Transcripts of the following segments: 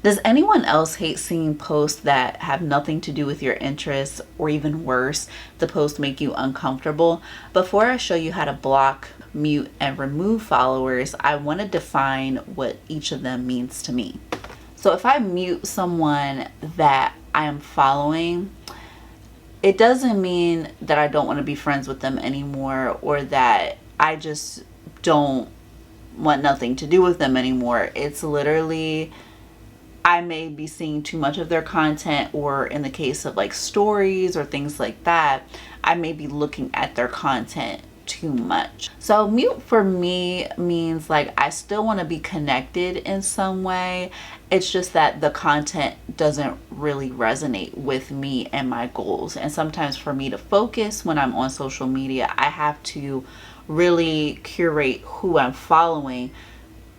Does anyone else hate seeing posts that have nothing to do with your interests, or even worse, the posts make you uncomfortable? Before I show you how to block, mute, and remove followers, I want to define what each of them means to me. So if I mute someone that I am following, it doesn't mean that I don't want to be friends with them anymore, or that I just don't want nothing to do with them anymore. It's literally, I may be seeing too much of their content, or in the case of like stories or things like that, I may be looking at their content too much. So mute for me means like I still want to be connected in some way. It's just that the content doesn't really resonate with me and my goals. And sometimes for me to focus when I'm on social media, I have to really curate who I'm following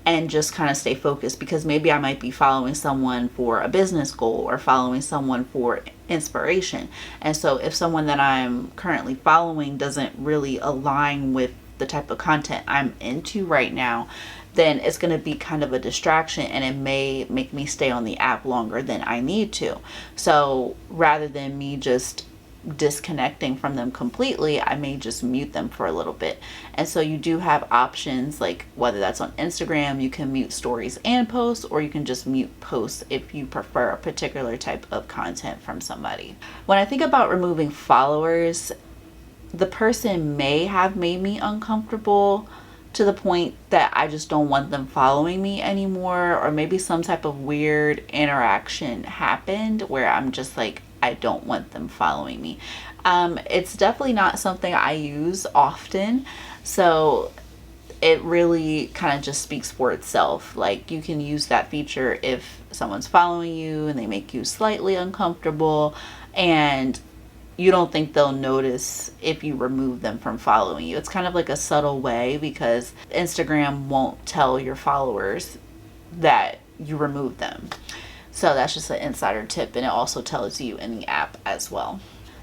and just kind of stay focused, because maybe I might be following someone for a business goal or following someone for inspiration. And so if someone that I'm currently following doesn't really align with the type of content I'm into right now, then it's going to be kind of a distraction, and it may make me stay on the app longer than I need to. So rather than me just disconnecting from them completely, I may just mute them for a little bit. And so you do have options, like whether that's on Instagram, you can mute stories and posts, or you can just mute posts if you prefer a particular type of content from somebody. When I think about removing followers, the person may have made me uncomfortable to the point that I just don't want them following me anymore, or maybe some type of weird interaction happened where I'm just like, I don't want them following me. It's definitely not something I use often, so it really kind of just speaks for itself. Like, you can use that feature if someone's following you and they make you slightly uncomfortable, and you don't think they'll notice if you remove them from following you. It's kind of like a subtle way, because Instagram won't tell your followers that you remove them. So that's just an insider tip, and it also tells you in the app as well.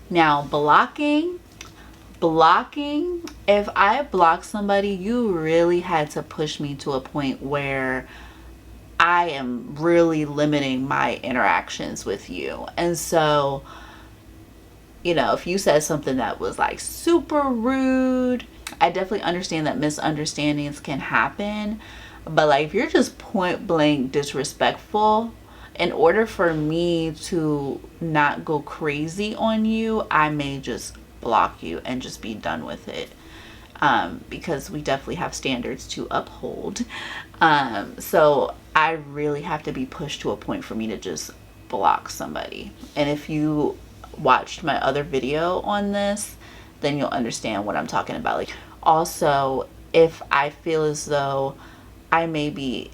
Now, blocking, if I block somebody, you really had to push me to a point where I am really limiting my interactions with you. And so, you know, if you said something that was like super rude, I definitely understand that misunderstandings can happen. But like, if you're just point blank disrespectful, in order for me to not go crazy on you, I may just block you and just be done with it. Because we definitely have standards to uphold. So I really have to be pushed to a point for me to just block somebody. And if you watched my other video on this, then you'll understand what I'm talking about. Like, also, if I feel as though I may be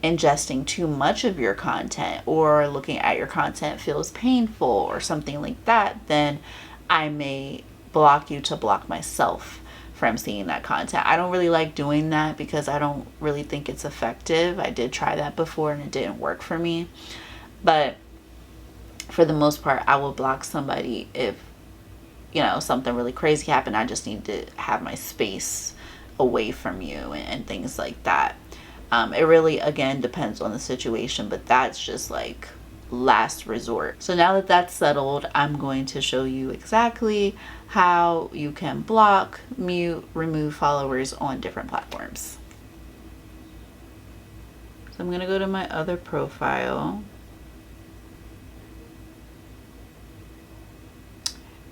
ingesting too much of your content, or looking at your content feels painful or something like that, then I may block you to block myself from seeing that content. I don't really like doing that because I don't really think it's effective. I did try that before and it didn't work for me. But for the most part, I will block somebody if, you know, something really crazy happened. I just need to have my space away from you and things like that. It really, again, depends on the situation, but that's just like last resort. So now that that's settled, I'm going to show you exactly how you can block, mute, remove followers on different platforms. So I'm going to go to my other profile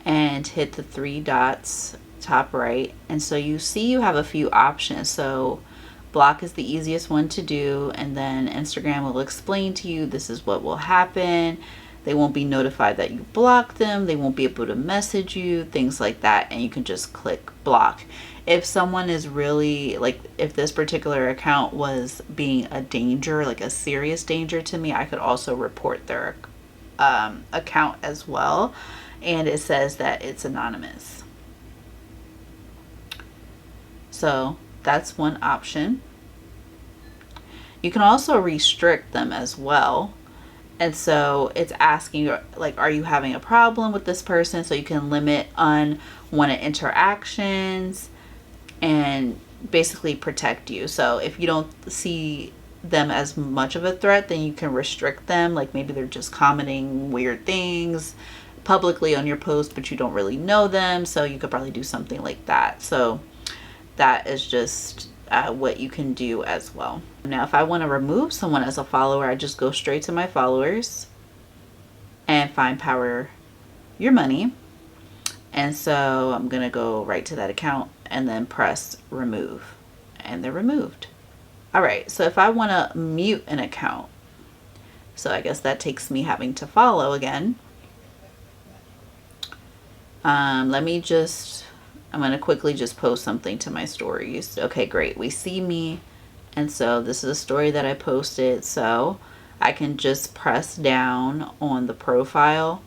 and hit the three dots top right. And so you see you have a few options. So block is the easiest one to do, and then Instagram will explain to you this is what will happen. They won't be notified that you blocked them. They won't be able to message you, things like that, and you can just click block. If someone is really, like, if this particular account was being a danger, like a serious danger to me, I could also report their account as well, and it says that it's anonymous. So that's one option. You can also restrict them as well. And so it's asking you, like, are you having a problem with this person? So you can limit unwanted interactions and basically protect you. So if you don't see them as much of a threat, then you can restrict them. Like maybe they're just commenting weird things publicly on your post, but you don't really know them. So you could probably do something like that. So that is just what you can do as well. Now, if I want to remove someone as a follower, I just go straight to my followers and find Power Your Money. And so I'm going to go right to that account and then press remove, and they're removed. All right, so if I want to mute an account, so I guess that takes me having to follow again. I'm going to quickly just post something to my stories. Okay, great. We see me. And so this is a story that I posted. So I can just press down on the profile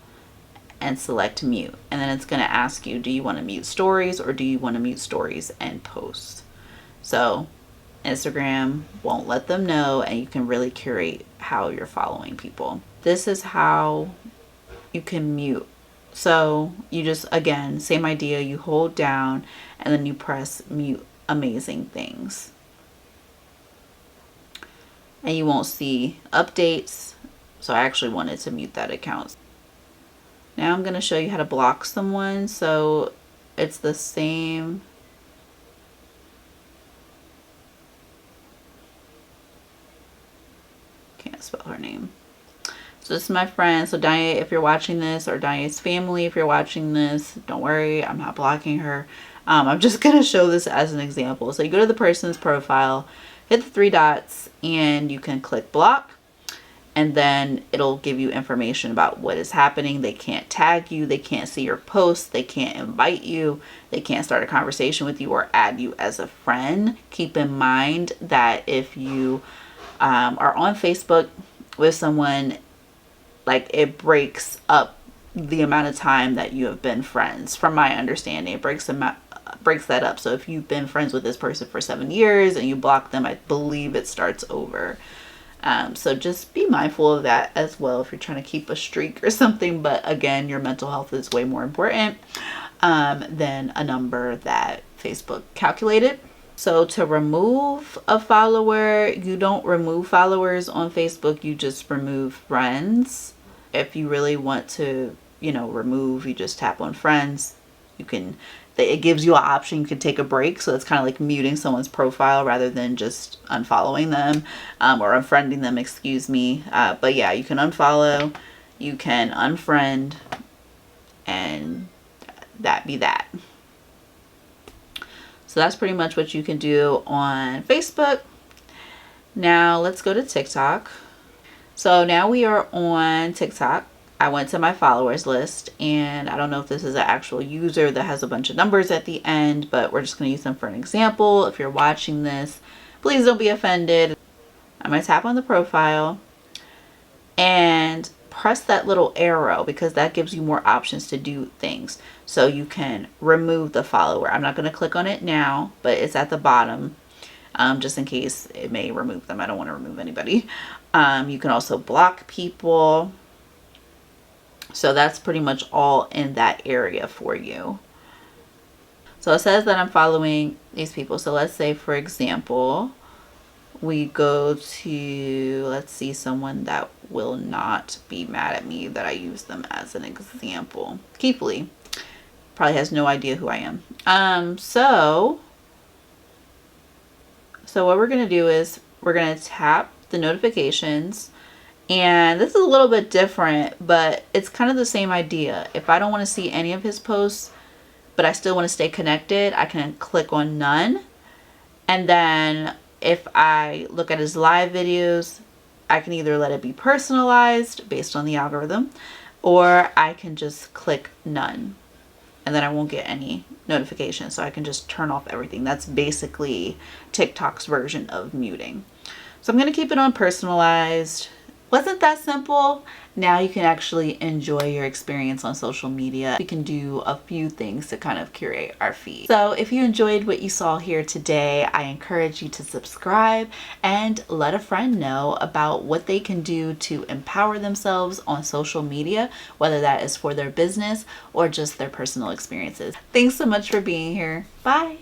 and select mute. And then it's going to ask you, do you want to mute stories or do you want to mute stories and posts? So Instagram won't let them know, and you can really curate how you're following people. This is how you can mute. So you just, again, same idea, you hold down and then you press mute amazing things. And you won't see updates. So I actually wanted to mute that account. Now I'm going to show you how to block someone. So it's the same. Can't spell her name. So this is my friend. So Danya, if you're watching this, or Danya's family, if you're watching this, don't worry, I'm not blocking her. I'm just going to show this as an example. So you go to the person's profile, hit the three dots, and you can click block. And then it'll give you information about what is happening. They can't tag you. They can't see your posts. They can't invite you. They can't start a conversation with you or add you as a friend. Keep in mind that if you are on Facebook with someone, like it breaks up the amount of time that you have been friends. From my understanding, it breaks that up. So if you've been friends with this person for 7 years and you block them, I believe it starts over. So just be mindful of that as well if you're trying to keep a streak or something. But again, your mental health is way more important than a number that Facebook calculated. So to remove a follower, you don't remove followers on Facebook, you just remove friends. If you really want to, remove, you just tap on friends. It gives you an option, you can take a break. So it's kind of like muting someone's profile rather than just unfollowing them or unfriending them, excuse me. But yeah, you can unfollow, you can unfriend, and that be that. So that's pretty much what you can do on Facebook. Now let's go to TikTok. So now we are on TikTok. I went to my followers list, and I don't know if this is an actual user that has a bunch of numbers at the end, but we're just going to use them for an example. If you're watching this, please don't be offended. I'm going to tap on the profile and press that little arrow because that gives you more options to do things. So you can remove the follower. I'm not going to click on it now, but it's at the bottom just in case it may remove them. I don't want to remove anybody. You can also block people. So that's pretty much all in that area for you. So it says that I'm following these people. So let's say, for example, we go to, let's see, someone that will not be mad at me that I use them as an example. Keith Lee probably has no idea who I am. So what we're going to do is we're going to tap the notifications. And this is a little bit different, but it's kind of the same idea. If I don't want to see any of his posts, but I still want to stay connected, I can click on none. And then if I look at his live videos, I can either let it be personalized based on the algorithm, or I can just click none. And then I won't get any notifications. So I can just turn off everything. That's basically TikTok's version of muting. So I'm going to keep it on personalized. Wasn't that simple? Now you can actually enjoy your experience on social media. We can do a few things to kind of curate our feed. So if you enjoyed what you saw here today, I encourage you to subscribe and let a friend know about what they can do to empower themselves on social media, whether that is for their business or just their personal experiences. Thanks so much for being here. Bye.